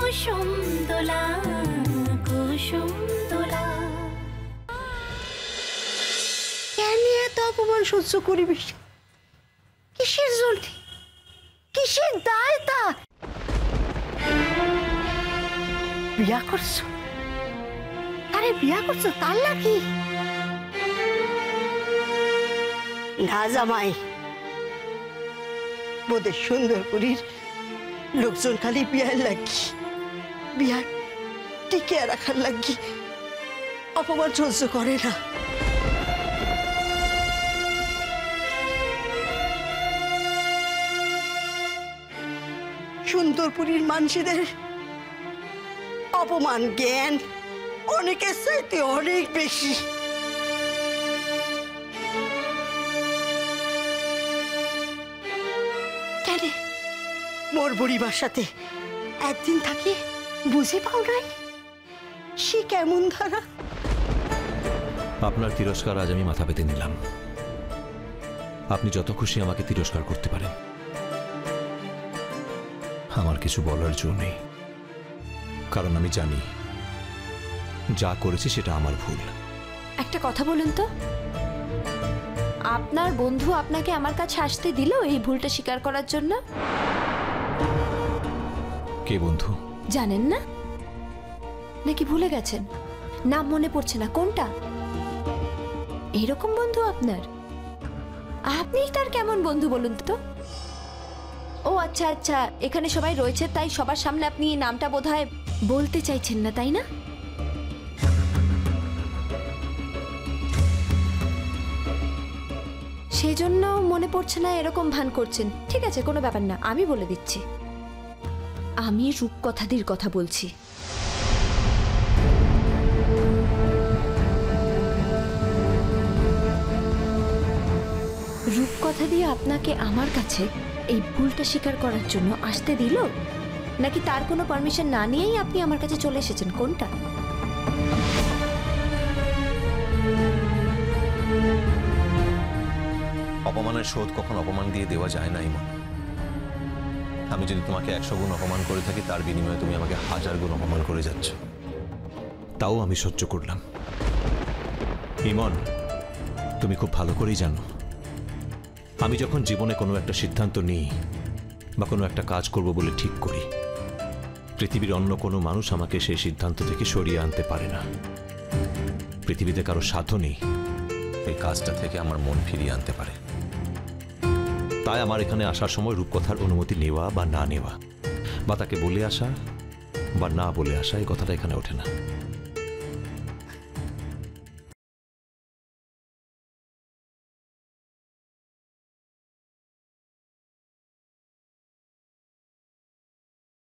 কুসুম দোলা কুসুম দোলা। কেন এত অপমান সহ্য করিবি? কিসের জন্য? কিসের দায় তা? বিয়া করছো? আরে বিয়া করছো তার নাকি? না জামাই, বোধে সুন্দরপুরীর লোকজন খালি বিয়ার লাগি, বিয়ার টিকে রাখার লাগি অপমান সহ্য করে না। সুন্দরপুরীর মানুষদের অপমান জ্ঞান অনেকের চাইতে অনেক বেশি। কেন মোর বুড়িমার সাথে একদিন থাকি বুঝে পাও নাই সে কেমন ধারা? আপনার তিরস্কার আজ আমি মাথা পেতে নিলাম। আপনি যত খুশি আমাকে তিরস্কার করতে পারেন, আমার কিছু বলার জো নেই। কারণ আমি জানি যা করেছি সেটা আমার ভুল। একটা কথা বলুন তো, আপনার বন্ধু আপনাকে আমার কাছে আসতে দিল এই ভুলটা স্বীকার করার জন্য? কে বন্ধু? জানেন না নাকি ভুলে গেছেন? নাম মনে পড়ছে না কোনটা? এরকম বন্ধু আপনার? আপনি তার কেমন বন্ধু বলুন তো? ও আচ্ছা আচ্ছা, এখানে সবাই রয়েছে তাই সবার সামনে আপনি নামটা বোধহয় বলতে চাইছেন না, তাই না? সেজন্য মনে পড়ছে না এরকম ভান করছেন। ঠিক আছে, কোনো ব্যাপার না, আমি বলে দিচ্ছি। আমি রূপকথাদির কথা বলছি। রূপকথা দিয়ে আপনাকে আমার কাছে এই ভুলটা স্বীকার করার জন্য আসতে দিল, নাকি তার কোনো পারমিশন না নিয়েই আপনি আমার কাছে চলে এসেছেন? কোনটা? অপমানের শোধ কখন অপমান দিয়ে দেওয়া যায় না ইমন। আমি যদি তোমাকে 100 গুণ অপমান করে থাকি, তার বিনিময়ে তুমি আমাকে 1000 গুণ অপমান করে যাচ্ছ, তাও আমি সহ্য করলাম। ইমন, তুমি খুব ভালো করেই জানো আমি যখন জীবনে কোনো একটা সিদ্ধান্ত নিই বা কোনো একটা কাজ করব বলে ঠিক করি, পৃথিবীর অন্য কোনো মানুষ আমাকে সেই সিদ্ধান্ত থেকে সরিয়ে আনতে পারে না। পৃথিবীতে কারো সাধ্য নেই এই কাজটা থেকে আমার মন ফিরিয়ে আনতে পারে। তাই আমার এখানে আসার সময় রূপকথার অনুমতি নেওয়া বা না নেওয়া, বা তাকে বলে আসা বা না বলে আসা, এই কথাটা এখানে ওঠে না।